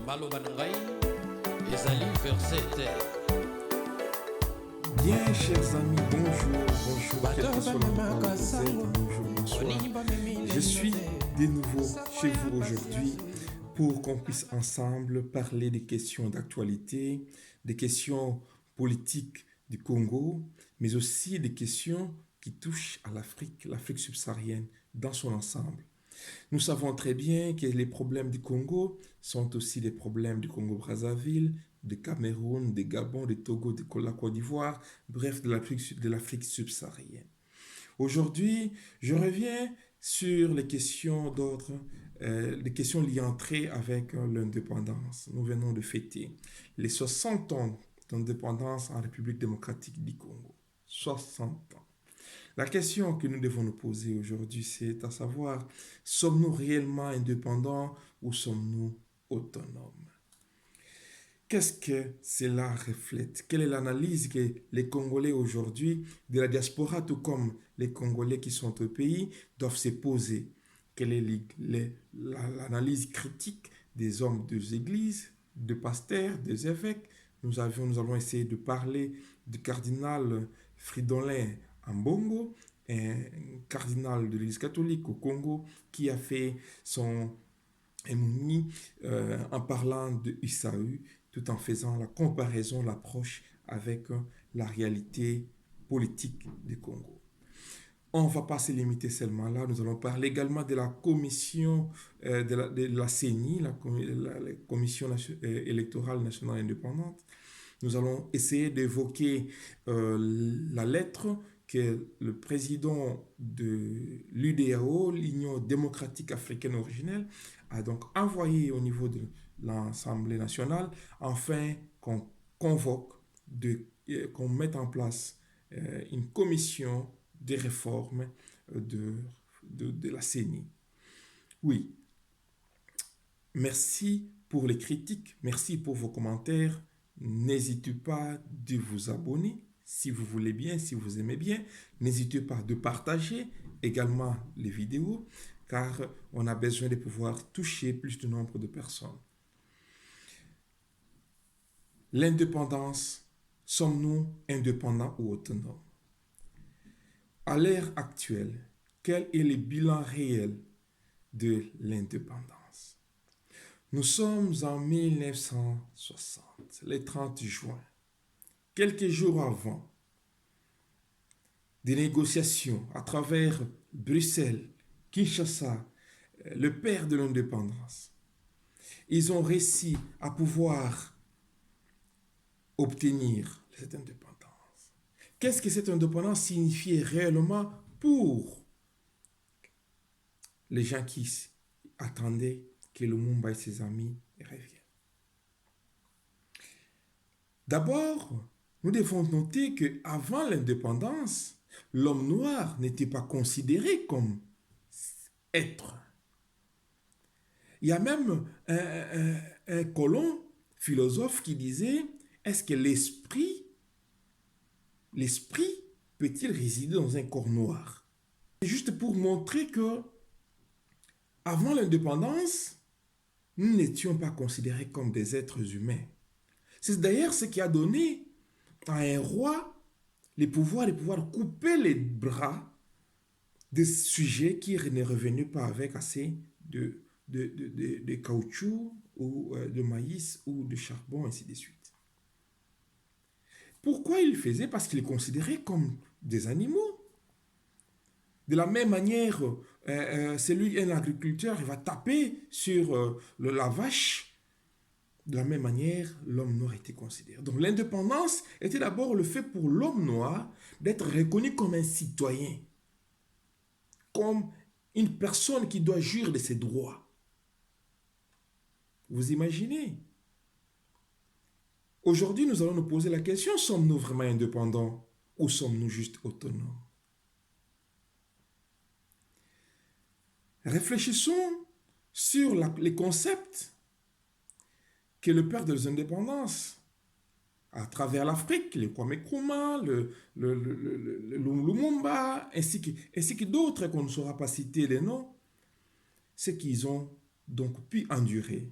maloba na ngai ezali verset. Bien, chers amis, bonjour, quel que soit l'endroit où vous êtes, bonjour, bonsoir. Je suis de nouveau chez vous aujourd'hui pour qu'on puisse ensemble parler des questions d'actualité, des questions politiques du Congo, mais aussi des questions qui touchent à l'Afrique subsaharienne dans son ensemble. Nous savons très bien que les problèmes du Congo sont aussi des problèmes du Congo-Brazzaville, du Cameroun, du Gabon, du Togo, de la Côte d'Ivoire, bref, de l'Afrique subsaharienne. Aujourd'hui, je reviens sur les questions d'ordre, les questions liées entrées avec l'indépendance. Nous venons de fêter les 60 ans d'indépendance en République démocratique du Congo. 60 ans. La question que nous devons nous poser aujourd'hui, c'est à savoir, sommes-nous réellement indépendants ou sommes-nous autonomes? Qu'est-ce que cela reflète? Quelle est l'analyse que les Congolais aujourd'hui, de la diaspora, tout comme les Congolais qui sont au pays, doivent se poser? Quelle est l'analyse critique des hommes des églises, des pasteurs, des évêques? Nous allons essayer de parler du cardinal Fridolin Ambongo, un cardinal de l'Église catholique au Congo, qui a fait son émonie en parlant de Isaü, tout en faisant la comparaison, l'approche avec la réalité politique du Congo. On ne va pas se limiter seulement là, nous allons parler également de la commission de la CENI, la Commission électorale nationale indépendante. Nous allons essayer d'évoquer la lettre que le président de l'UDAO, l'Union démocratique africaine originelle, a donc envoyée au niveau de l'Assemblée nationale, afin qu'on convoque, qu'on mette en place une commission de réforme de la CENI. Oui, merci pour les critiques, merci pour vos commentaires. N'hésitez pas de vous abonner si vous voulez bien, si vous aimez bien. N'hésitez pas de partager également les vidéos, car on a besoin de pouvoir toucher plus de nombre de personnes. L'indépendance, sommes-nous indépendants ou autonomes? À l'ère actuelle, quel est le bilan réel de l'indépendance? Nous sommes en 1960, le 30 juin. Quelques jours avant, des négociations à travers Bruxelles, Kinshasa, le père de l'indépendance. Ils ont réussi à pouvoir obtenir cette indépendance. Qu'est-ce que cette indépendance signifiait réellement pour les gens qui attendaient que Lumumba et ses amis reviennent? D'abord, nous devons noter qu'avant l'indépendance, l'homme noir n'était pas considéré comme être. Il y a même un colon philosophe qui disait, est-ce que l'esprit peut-il résider dans un corps noir? C'est juste pour montrer que avant l'indépendance, nous n'étions pas considérés comme des êtres humains. C'est d'ailleurs ce qui a donné à un roi le pouvoir de pouvoir couper les bras des sujets qui ne revenaient pas avec assez de caoutchouc ou de maïs ou de charbon, ainsi de suite. Pourquoi il le faisait? Parce qu'il est considéré comme des animaux. De la même manière, un agriculteur, il va taper sur la vache. De la même manière, l'homme noir était considéré. Donc l'indépendance était d'abord le fait pour l'homme noir d'être reconnu comme un citoyen, comme une personne qui doit jouir de ses droits. Vous imaginez? Aujourd'hui, nous allons nous poser la question, sommes-nous vraiment indépendants ou sommes-nous juste autonomes? Réfléchissons sur les concepts que le père des indépendances, à travers l'Afrique, le Kwame Nkrumah, le Lumumba, ainsi que d'autres qu'on ne saura pas citer les noms, ce qu'ils ont donc pu endurer.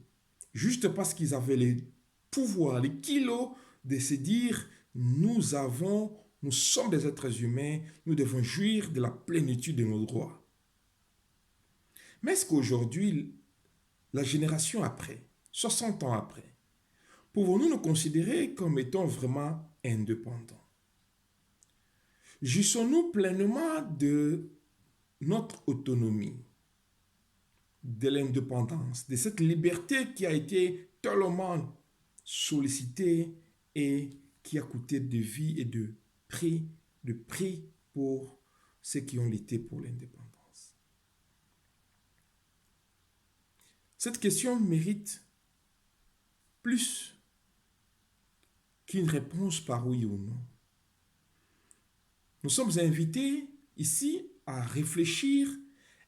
juste parce qu'ils avaient les pouvoirs, les kilos de se dire, nous sommes des êtres humains, nous devons jouir de la plénitude de nos droits. Mais est-ce qu'aujourd'hui, la génération après, 60 ans après, pouvons-nous nous considérer comme étant vraiment indépendants? Jouissons-nous pleinement de notre autonomie, de l'indépendance, de cette liberté qui a été tellement sollicitée et qui a coûté de vie et de prix pour ceux qui ont lutté pour l'indépendance? Cette question mérite plus qu'une réponse par oui ou non. Nous sommes invités ici à réfléchir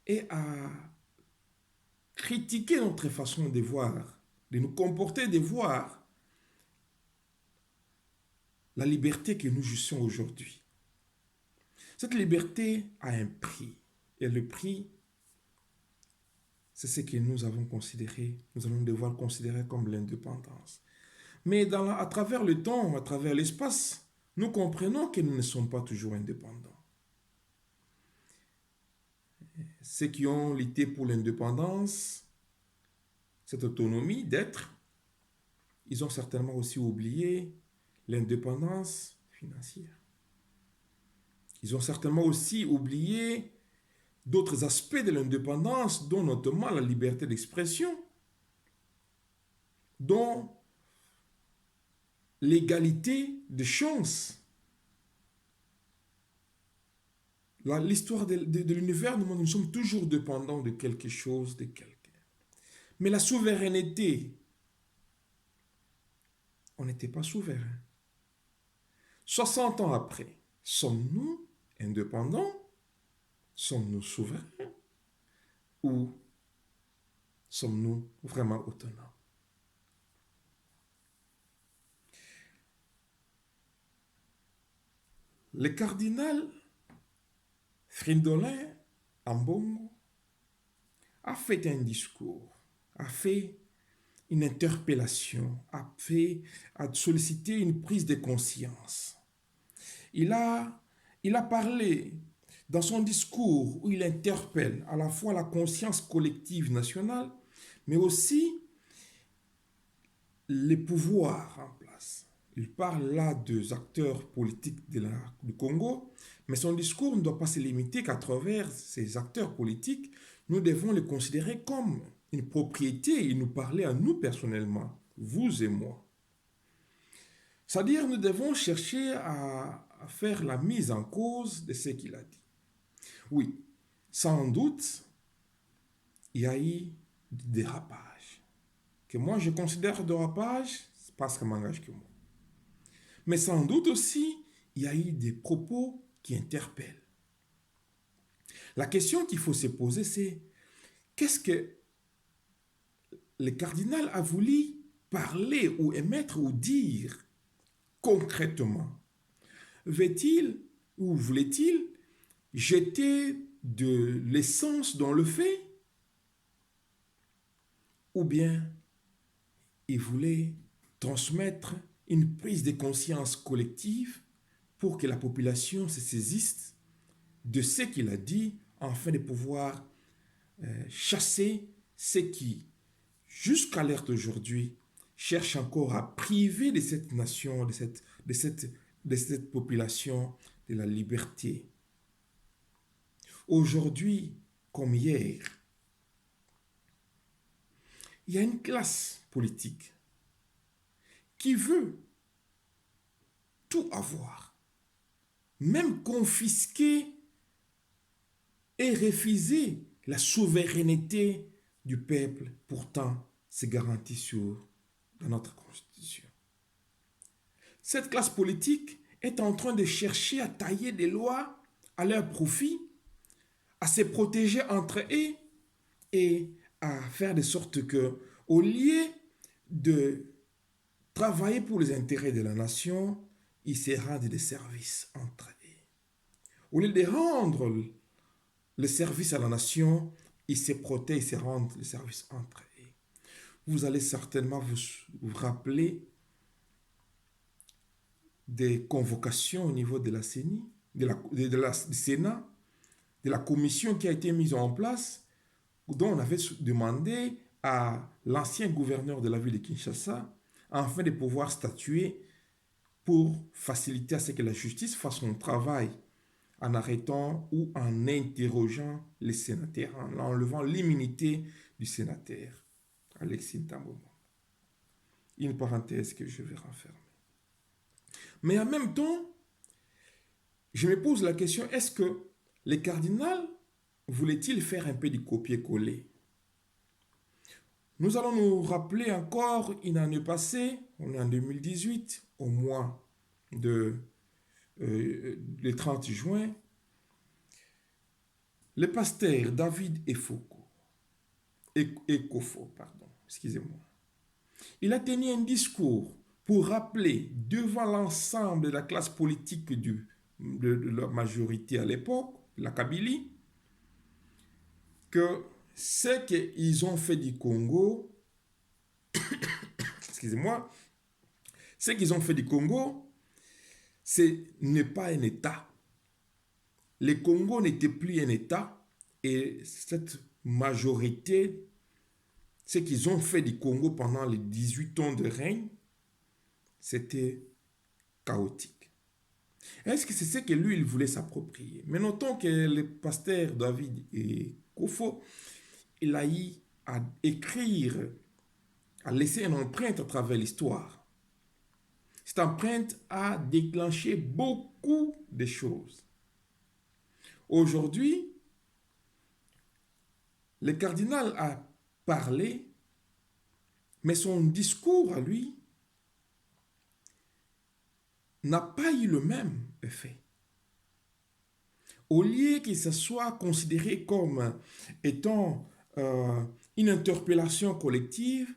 et à critiquer notre façon de voir, de nous comporter, de voir la liberté que nous jouissons aujourd'hui. Cette liberté a un prix. Et le prix, c'est ce que nous allons devoir considérer comme l'indépendance. Mais à travers le temps, à travers l'espace, nous comprenons que nous ne sommes pas toujours indépendants. Ceux qui ont lutté pour l'indépendance, cette autonomie d'être, ils ont certainement aussi oublié l'indépendance financière. Ils ont certainement aussi oublié d'autres aspects de l'indépendance, dont notamment la liberté d'expression, dont l'égalité de chances. L'histoire de l'univers nous montre que nous sommes toujours dépendants de quelque chose, de quelqu'un. Mais la souveraineté, on n'était pas souverain. 60 ans après, sommes-nous indépendants? Sommes-nous souverains? Ou sommes-nous vraiment autonomes? Le cardinal Fridolin Ambongo a fait un discours, a fait une interpellation, a sollicité une prise de conscience. Il a parlé dans son discours où il interpelle à la fois la conscience collective nationale, mais aussi les pouvoirs en place. Il parle là des acteurs politiques du Congo, mais son discours ne doit pas se limiter qu'à travers ces acteurs politiques. Nous devons les considérer comme une propriété et nous parler à nous personnellement, vous et moi. C'est-à-dire, nous devons chercher à faire la mise en cause de ce qu'il a dit. Oui, sans doute, il y a eu des dérapages. Que moi, je considère dérapage, c'est pas ce qui m'engage que moi. Mais sans doute aussi, il y a eu des propos qui interpellent. La question qu'il faut se poser, c'est qu'est-ce que le cardinal a voulu parler ou émettre ou dire concrètement? Veut-il ou voulait-il jeter de l'essence dans le feu? Ou bien il voulait transmettre une prise de conscience collective pour que la population se saisisse de ce qu'il a dit afin de pouvoir chasser ceux qui, jusqu'à l'heure d'aujourd'hui, cherchent encore à priver de cette nation, de cette population, de la liberté. Aujourd'hui, comme hier, il y a une classe politique qui veut tout avoir, même confisquer et refuser la souveraineté du peuple, pourtant c'est garanti dans notre Constitution. Cette classe politique est en train de chercher à tailler des lois à leur profit, à se protéger entre eux et à faire de sorte que, au lieu de travailler pour les intérêts de la nation, ils se rendent des services entre eux. Au lieu de rendre le service à la nation, ils se protègent, ils se rendent les services entre eux. vous allez certainement vous rappeler des convocations au niveau de la CENI, du Sénat, de la commission qui a été mise en place, dont on avait demandé à l'ancien gouverneur de la ville de Kinshasa, afin de pouvoir statuer pour faciliter à ce que la justice fasse son travail en arrêtant ou en interrogeant les sénateurs, en enlevant l'immunité du sénateur, Alexis Ntambo. Une parenthèse que je vais renfermer. Mais en même temps, je me pose la question, est-ce que les cardinals voulaient-ils faire un peu du copier-coller? Nous allons nous rappeler encore une année passée, on est en 2018, au mois de le 30 juin, le pasteur David Ekofo, excusez-moi, il a tenu un discours pour rappeler devant l'ensemble de la classe politique de la majorité à l'époque, la Kabylie, que ce qu'ils ont fait du Congo, excusez-moi, ce qu'ils ont fait du Congo, ce n'est pas un État. Le Congo n'était plus un État et cette majorité, ce qu'ils ont fait du Congo pendant les 18 ans de règne, c'était chaotique. Est-ce que c'est ce que lui, il voulait s'approprier? Mais notons que le pasteur David Ekofo, il a eu à écrire, à laisser une empreinte à travers l'histoire. Cette empreinte a déclenché beaucoup de choses. Aujourd'hui, le cardinal a parlé, mais son discours à lui n'a pas eu le même effet. Au lieu qu'il se soit considéré comme étant une interpellation collective,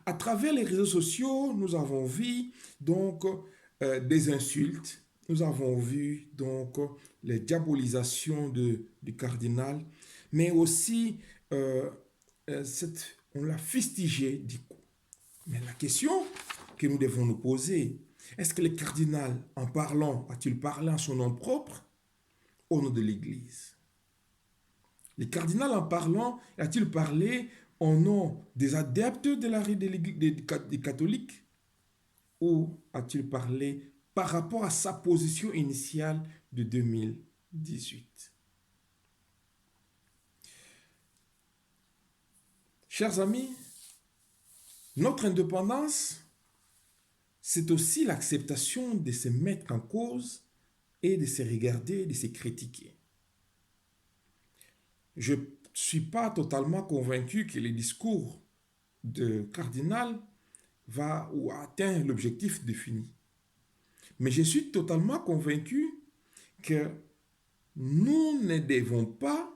à travers les réseaux sociaux, nous avons vu donc des insultes, nous avons vu donc les diabolisations du cardinal, mais aussi on l'a fustigé du coup. Mais la question que nous devons nous poser, est-ce que le cardinal, en parlant, a-t-il parlé en son nom propre au nom de l'Église? Le cardinal, en parlant, a-t-il parlé au nom des adeptes des catholiques ou a-t-il parlé par rapport à sa position initiale de 2018? Chers amis, notre indépendance, c'est aussi l'acceptation de se mettre en cause et de se regarder, de se critiquer. Je ne suis pas totalement convaincu que le discours de cardinal va ou atteint l'objectif défini. Mais je suis totalement convaincu que nous ne devons pas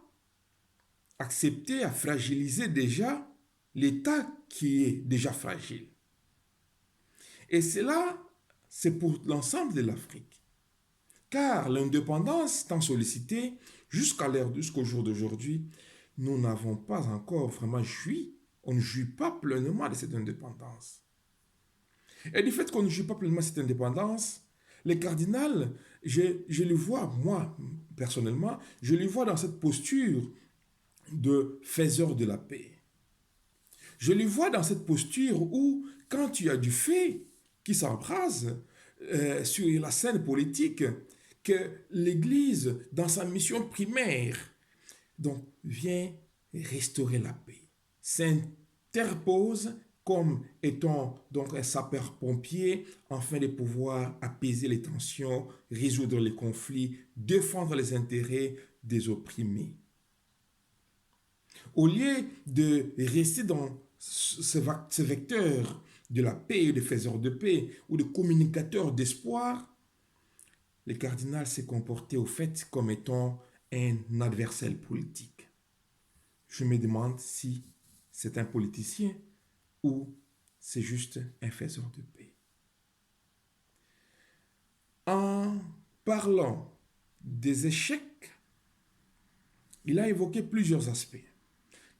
accepter à fragiliser déjà l'État qui est déjà fragile. Et cela, c'est pour l'ensemble de l'Afrique. Car l'indépendance tant sollicitée, jusqu'au jour d'aujourd'hui, nous n'avons pas encore vraiment joui, on ne jouit pas pleinement de cette indépendance. Et du fait qu'on ne joue pas pleinement de cette indépendance, les cardinals, je le vois, moi, personnellement, je le vois dans cette posture de faiseur de la paix. Je le vois dans cette posture où, quand tu as du feu qui s'embrase sur la scène politique, que l'Église, dans sa mission primaire, donc, vient restaurer la paix, s'interpose comme étant donc un sapeur-pompier afin de pouvoir apaiser les tensions, résoudre les conflits, défendre les intérêts des opprimés. Au lieu de rester dans ce vecteur de la paix, de faiseur de paix ou de communicateur d'espoir, le cardinal s'est comporté au fait comme étant un adversaire politique. Je me demande si c'est un politicien ou c'est juste un faiseur de paix. En parlant des échecs, il a évoqué plusieurs aspects.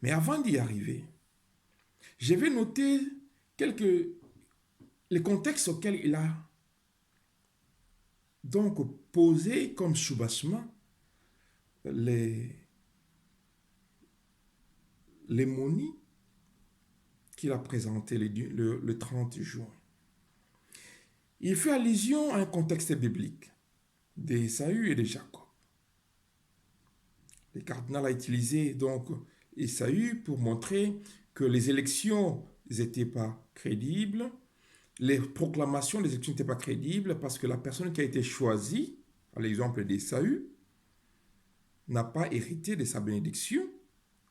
Mais avant d'y arriver, Je vais noter les contextes auxquels il a donc posé comme soubassement les monies qu'il a présentées le 30 juin. Il fait allusion à un contexte biblique d'Ésaü et de Jacob. Le cardinal a utilisé donc Ésaü pour montrer que les élections n'étaient pas crédibles, les proclamations des élections n'étaient pas crédibles parce que la personne qui a été choisie, à l'exemple d'Ésaü, n'a pas hérité de sa bénédiction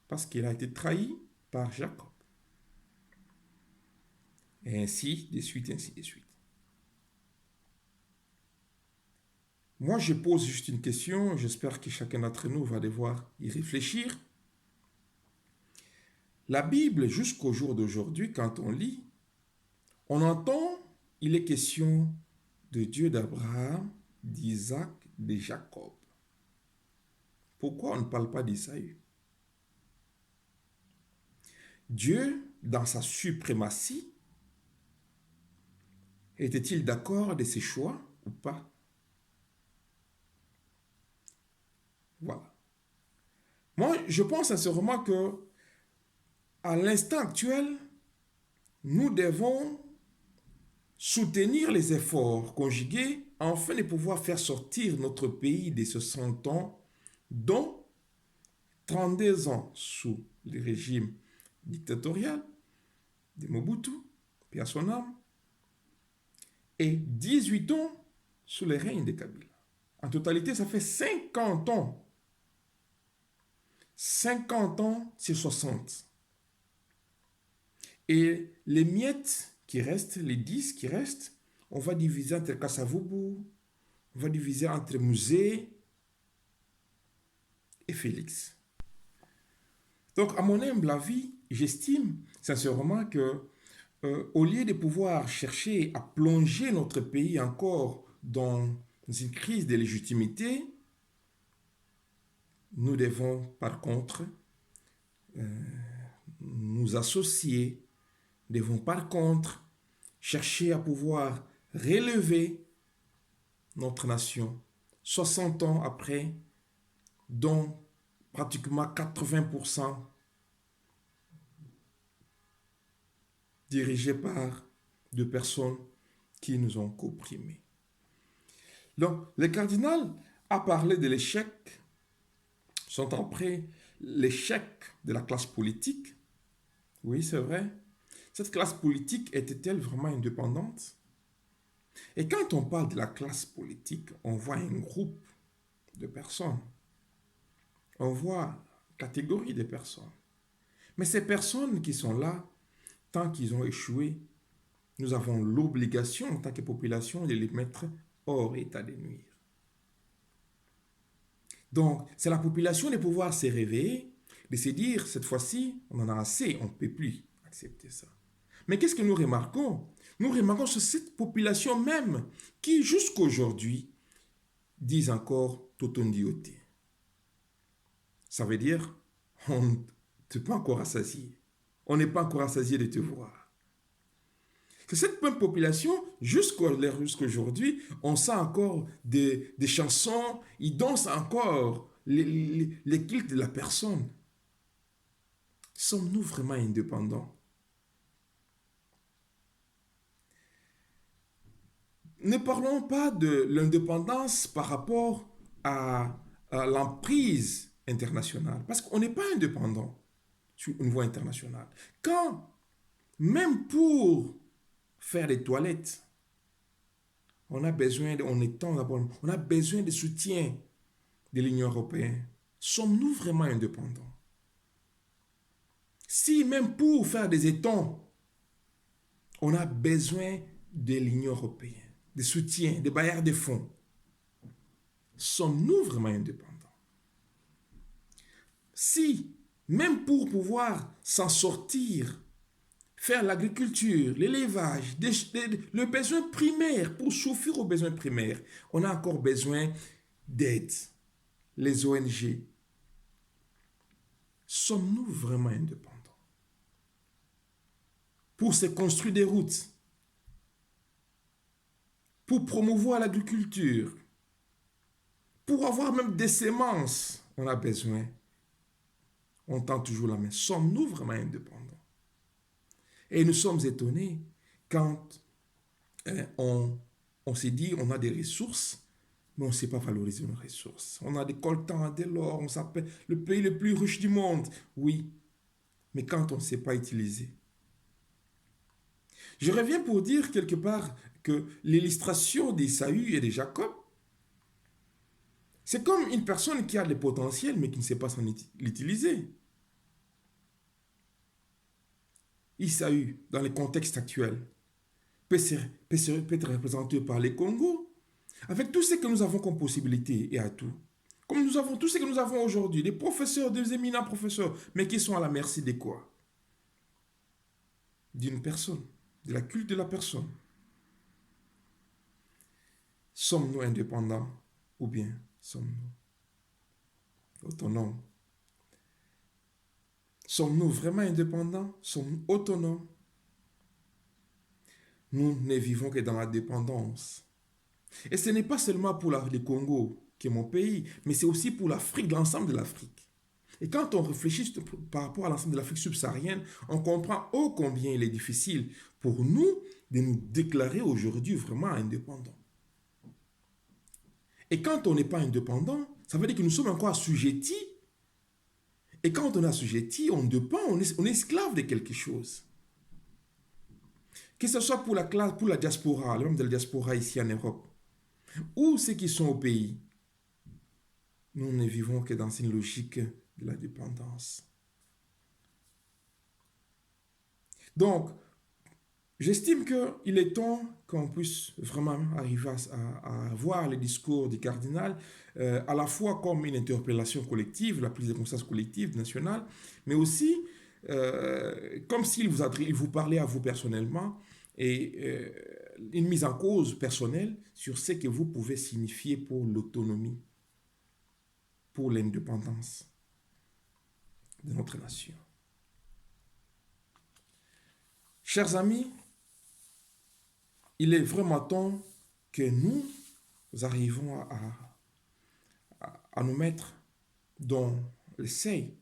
parce qu'il a été trahi par Jacob. Et ainsi de suite, ainsi de suite. Moi, je pose juste une question, j'espère que chacun d'entre nous va devoir y réfléchir. La Bible, jusqu'au jour d'aujourd'hui, quand on lit, on entend, il est question de Dieu d'Abraham, d'Isaac, de Jacob. Pourquoi on ne parle pas d'Ésaü? Dieu, dans sa suprématie, était-il d'accord de ses choix ou pas? Voilà. Moi, je pense sincèrement que à l'instant actuel, nous devons soutenir les efforts conjugués afin de pouvoir faire sortir notre pays de ce 100 ans dont 32 ans sous le régime dictatorial de Mobutu, paix à son âme, et 18 ans sous le règne de Kabila. En totalité, ça fait 50 ans. 50 ans sur 60. Et les miettes qui restent, les 10 qui restent, on va diviser entre Kassavubu, on va diviser entre Musée et Félix. Donc, à mon humble avis, j'estime sincèrement que au lieu de pouvoir chercher à plonger notre pays encore dans une crise de légitimité, nous devons par contre nous associer, devons par contre chercher à pouvoir relever notre nation 60 ans après, dont pratiquement 80% dirigés par des personnes qui nous ont opprimés. Donc, le cardinal a parlé de l'échec, sont après l'échec de la classe politique. Oui, c'est vrai. Cette classe politique était-elle vraiment indépendante? Et quand on parle de la classe politique, on voit un groupe de personnes. On voit une catégorie de personnes. Mais ces personnes qui sont là, tant qu'ils ont échoué, nous avons l'obligation, en tant que population, de les mettre hors état de nuire. Donc, c'est la population de pouvoir se réveiller, de se dire, cette fois-ci, on en a assez, on ne peut plus accepter ça. Mais qu'est-ce que nous remarquons? Nous remarquons sur cette population même qui, jusqu'à aujourd'hui, disent encore Totondioté. Ça veut dire, on ne t'est pas encore rassasié. On n'est pas encore rassasié de te voir. Que cette même population, jusqu'à aujourd'hui, on sent encore des chansons, ils dansent encore les cultes de la personne. Sommes-nous vraiment indépendants? Ne parlons pas de l'indépendance par rapport à l'emprise internationale, parce qu'on n'est pas indépendant au niveau international. Quand, même pour faire des toilettes, on a besoin on a besoin de soutien de l'Union européenne. Sommes-nous vraiment indépendants? Si même pour faire des étangs, on a besoin de l'Union européenne, de soutien, de bailleurs de fonds, sommes-nous vraiment indépendants? Si, même pour pouvoir s'en sortir, faire l'agriculture, l'élevage, le besoin primaire, pour souffrir aux besoins primaires, on a encore besoin d'aide. Les ONG. Sommes-nous vraiment indépendants? pour se construire des routes, pour promouvoir l'agriculture, pour avoir même des semences, on a besoin. On tend toujours la main. Sommes-nous vraiment indépendants? Et nous sommes étonnés quand on s'est dit on a des ressources, mais on ne sait pas valoriser nos ressources. On a des coltans, de l'or, on s'appelle le pays le plus riche du monde. Oui, mais quand on ne sait pas utiliser. Je reviens pour dire quelque part que l'illustration d'Ésaü et de Jacob, c'est comme une personne qui a le potentiel mais qui ne sait pas s'en l'utiliser. Ésaü, dans le contexte actuel, peut être représenté par les Congos, avec tout ce que nous avons comme possibilité et atouts. Comme nous avons tout ce que nous avons aujourd'hui, des professeurs, des éminents professeurs, mais qui sont à la merci de quoi? D'une personne, de la culte de la personne. Sommes-nous indépendants ou bien sommes-nous autonomes? Sommes-nous vraiment indépendants? Sommes-nous autonomes? Nous ne vivons que dans la dépendance. Et ce n'est pas seulement pour le Congo, qui est mon pays, mais c'est aussi pour l'Afrique, l'ensemble de l'Afrique. Et quand on réfléchit par rapport à l'ensemble de l'Afrique subsaharienne, on comprend ô combien il est difficile pour nous de nous déclarer aujourd'hui vraiment indépendants. Et quand on n'est pas indépendant, ça veut dire que nous sommes encore assujettis. Et quand on est assujetti, on dépend, on est esclave de quelque chose. Que ce soit pour la classe, pour la diaspora, le membre de la diaspora ici en Europe, ou ceux qui sont au pays, nous ne vivons que dans une logique de la dépendance. Donc, j'estime qu'il est temps qu'on puisse vraiment arriver à voir le discours du cardinal à la fois comme une interpellation collective, la prise de conscience collective, nationale, mais aussi comme s'il vous parlait à vous personnellement et une mise en cause personnelle sur ce que vous pouvez signifier pour l'autonomie, pour l'indépendance de notre nation. Chers amis, il est vraiment temps que nous arrivons à nous mettre dans l'essai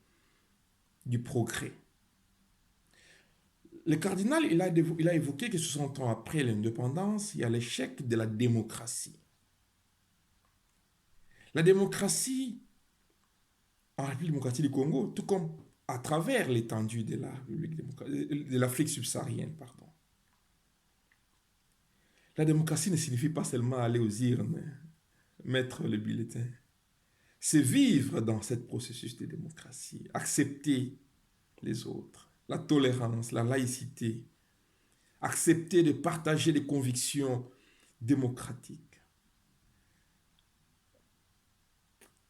du progrès. Le cardinal, il a évoqué que 60 ans après l'indépendance, il y a l'échec de la démocratie. La démocratie en République démocratique du Congo, tout comme à travers l'étendue de l'Afrique subsaharienne, pardon. La démocratie ne signifie pas seulement aller aux urnes, mettre le bulletin. C'est vivre dans ce processus de démocratie, accepter les autres, la tolérance, la laïcité, accepter de partager des convictions démocratiques.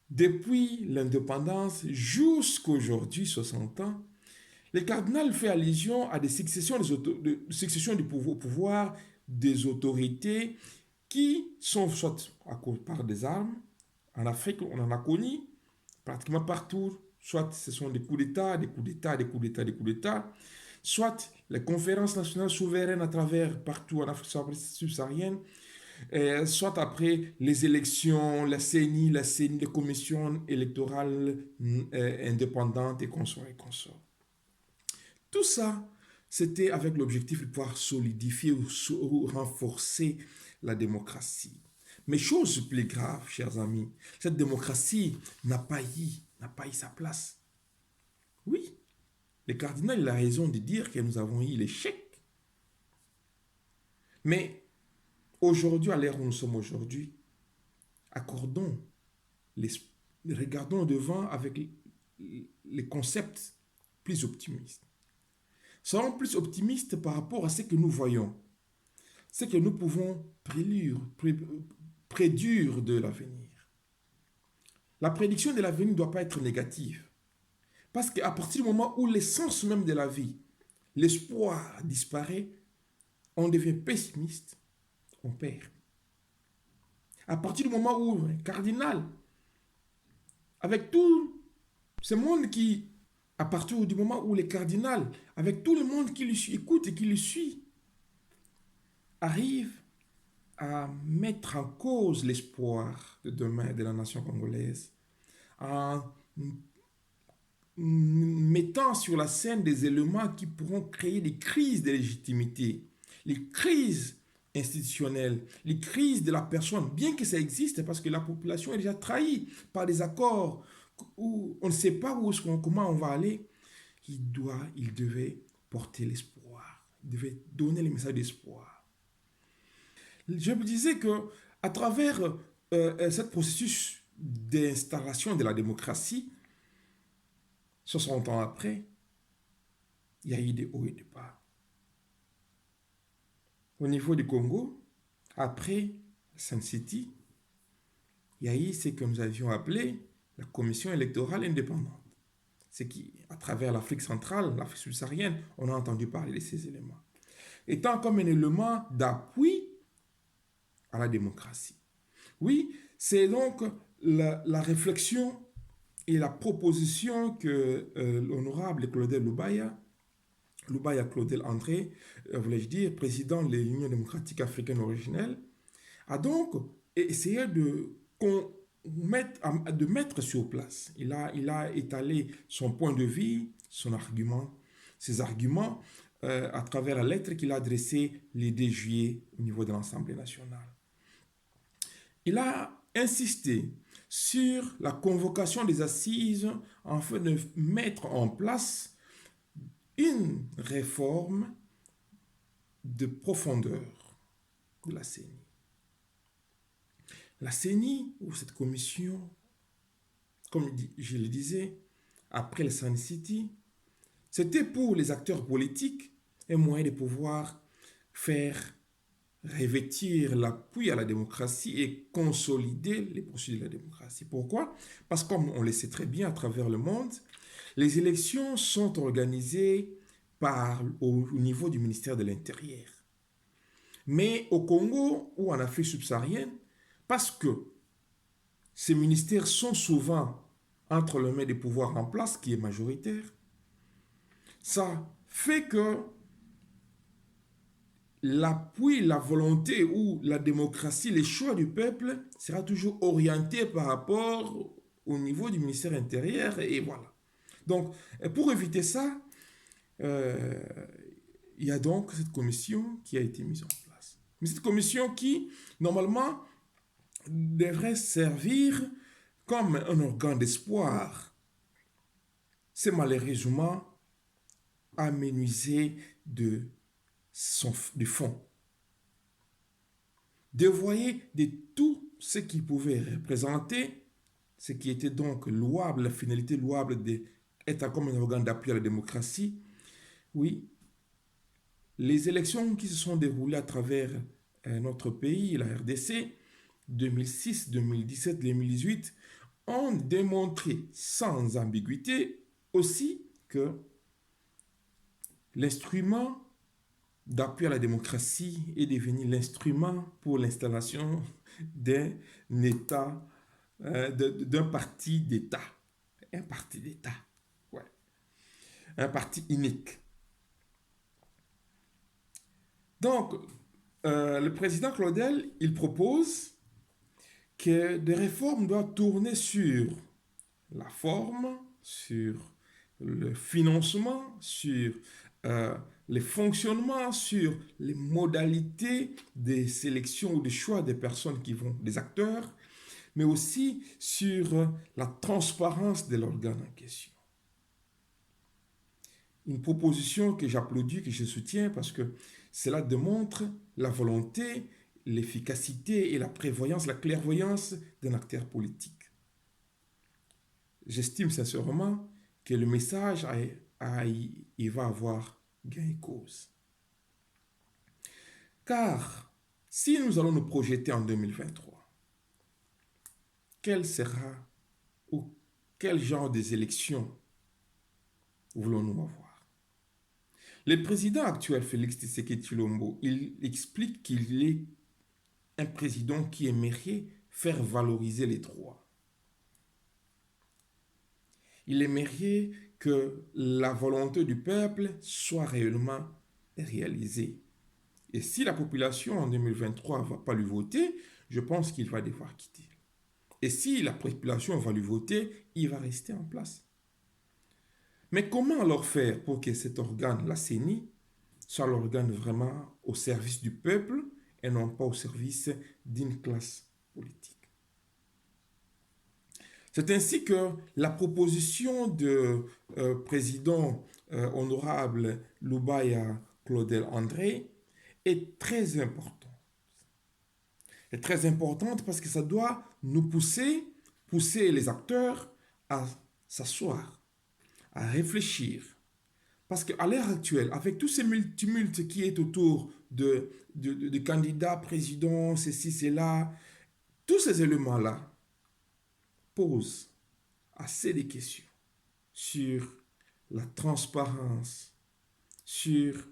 Depuis l'indépendance jusqu'à aujourd'hui, 60 ans, le cardinal fait allusion à des successions du pouvoir des autorités qui sont soit par des armes. En Afrique, on en a connu pratiquement partout. Soit ce sont des coups d'État, des coups d'État, des coups d'État, des coups d'État. Soit les conférences nationales souveraines à travers partout en Afrique subsaharienne. Soit après les élections, la CENI, les commissions électorales indépendantes et consorts. Tout ça, c'était avec l'objectif de pouvoir solidifier ou renforcer la démocratie. Mais chose plus grave, chers amis, cette démocratie n'a pas eu sa place. Oui, le cardinal il a raison de dire que nous avons eu l'échec. Mais aujourd'hui, à l'ère où nous sommes aujourd'hui, regardons devant avec les concepts plus optimistes. Soyons plus optimistes par rapport à ce que nous voyons, ce que nous pouvons prédire de l'avenir. La prédiction de l'avenir ne doit pas être négative. Parce qu'à partir du moment où l'essence même de la vie, l'espoir disparaît, on devient pessimiste, on perd. À partir du moment où un cardinal, avec tout ce monde qui à partir du moment où les cardinals, avec tout le monde qui lui écoute et qui le suit, arrivent à mettre en cause l'espoir de demain de la nation congolaise, en mettant sur la scène des éléments qui pourront créer des crises de légitimité, les crises institutionnelles, les crises de la personne, bien que ça existe, parce que la population est déjà trahie par des accords où on ne sait pas comment on va aller. Il devait porter l'espoir, il devait donner le message d'espoir. Je me disais que à travers ce processus d'installation de la démocratie, 60 ans après, il y a eu des hauts et des bas. Au niveau du Congo, après Sun City, il y a eu ce que nous avions appelé la commission électorale indépendante. C'est qui, à travers l'Afrique centrale, l'Afrique subsaharienne, on a entendu parler de ces éléments. Étant comme un élément d'appui à la démocratie. Oui, c'est donc la réflexion et la proposition que l'honorable Claudel Lubaya Claudel André, voulais-je dire, président de l'Union démocratique africaine originelle, a donc essayé de mettre sur place. Il a étalé son point de vue, ses arguments à travers la lettre qu'il a adressée le 2 juillet au niveau de l'Assemblée nationale. Il a insisté sur la convocation des assises afin de mettre en place une réforme de profondeur de la CENI. La CENI, ou cette commission, comme je le disais, après le Sun City, c'était pour les acteurs politiques un moyen de pouvoir faire revêtir l'appui à la démocratie et consolider les processus de la démocratie. Pourquoi? Parce que comme on le sait très bien à travers le monde, les élections sont organisées au niveau du ministère de l'Intérieur. Mais au Congo ou en Afrique subsaharienne, parce que ces ministères sont souvent entre les mains des pouvoirs en place, qui est majoritaire, ça fait que l'appui, la volonté ou la démocratie, les choix du peuple sera toujours orienté par rapport au niveau du ministère intérieur et voilà. Donc, pour éviter ça, il y a donc cette commission qui a été mise en place. Mais cette commission qui, normalement, devrait servir comme un organe d'espoir, c'est malheureusement amenuisé du fond. Dévoyé de tout ce qui pouvait représenter, ce qui était donc louable, la finalité louable d'être comme un organe d'appui à la démocratie. Oui, les élections qui se sont déroulées à travers notre pays, la RDC, 2006, 2017, 2018, ont démontré sans ambiguïté aussi que l'instrument d'appui à la démocratie est devenu l'instrument pour l'installation d'un État, d'un parti d'État. Un parti d'État, ouais. Un parti unique. Donc, le président Claudel, il propose que des réformes doivent tourner sur la forme, sur le financement, sur les fonctionnements, sur les modalités des sélections ou des choix des personnes des acteurs, mais aussi sur la transparence de l'organe en question. Une proposition que j'applaudis, que je soutiens, parce que cela démontre la volonté, l'efficacité et la prévoyance, la clairvoyance d'un acteur politique. J'estime sincèrement que le message il va avoir gain et cause. Car si nous allons nous projeter en 2023, quel sera ou quel genre des élections voulons-nous avoir? Le président actuel, Félix Tshisekedi Tshilombo, il explique qu'il est un président qui aimerait faire valoriser les droits. Il aimerait que la volonté du peuple soit réellement réalisée. Et si la population en 2023 ne va pas lui voter, je pense qu'il va devoir quitter. Et si la population va lui voter, il va rester en place. Mais comment alors faire pour que cet organe, la CENI, soit l'organe vraiment au service du peuple et non pas au service d'une classe politique? C'est ainsi que la proposition de président honorable Loubaya Claudel André est très importante. Est très importante parce que ça doit nous pousser les acteurs à s'asseoir, à réfléchir. Parce qu'à l'heure actuelle, avec tous ces tumultes qui est autour de candidats, présidents, ceci, cela, tous ces éléments-là posent assez de questions sur la transparence, sur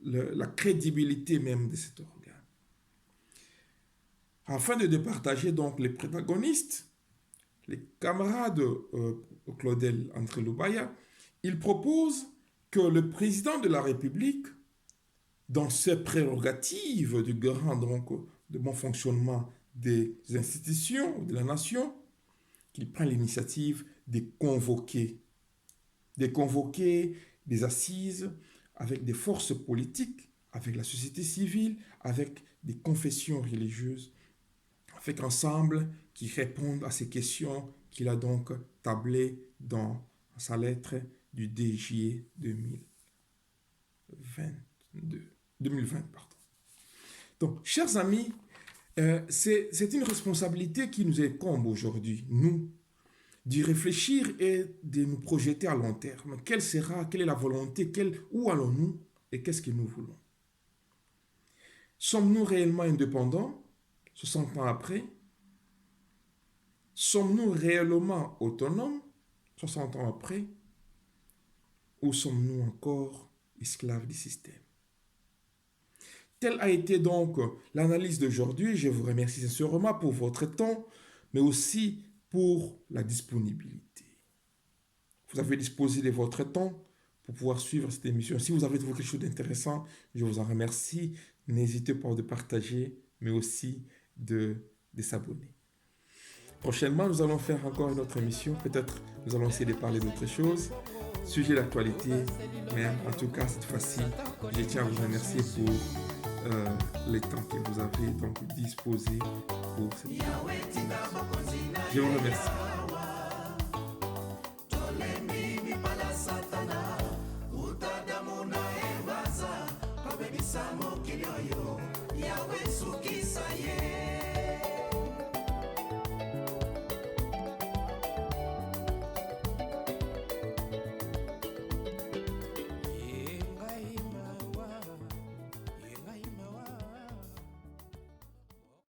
la crédibilité même de cet organe. Afin de départager donc les protagonistes, les camarades Claudel André Loubaya, il propose que le président de la République, dans ses prérogatives de garant donc de bon fonctionnement des institutions de la nation, qu'il prenne l'initiative de convoquer des assises avec des forces politiques, avec la société civile, avec des confessions religieuses, avec ensemble qui répondent à ces questions qu'il a donc tablées dans sa lettre du 2 juillet 2020. Donc, chers amis, c'est une responsabilité qui nous incombe aujourd'hui, nous, d'y réfléchir et de nous projeter à long terme. Quelle est la volonté, où allons-nous et qu'est-ce que nous voulons? Sommes-nous réellement indépendants 60 ans après? Sommes-nous réellement autonomes 60 ans après? Ou sommes-nous encore esclaves du système? Telle a été donc l'analyse d'aujourd'hui. Je vous remercie sincèrement pour votre temps, mais aussi pour la disponibilité. Vous avez disposé de votre temps pour pouvoir suivre cette émission. Si vous avez trouvé quelque chose d'intéressant, je vous en remercie. N'hésitez pas de partager, mais aussi de s'abonner. Prochainement, nous allons faire encore une autre émission. Peut-être nous allons essayer de parler d'autres choses, sujet d'actualité. Mais en tout cas, cette fois-ci, je tiens à vous remercier pour les temps que vous avez donc disposé pour cette émission. Je vous remercie. Yahweh sukisa ye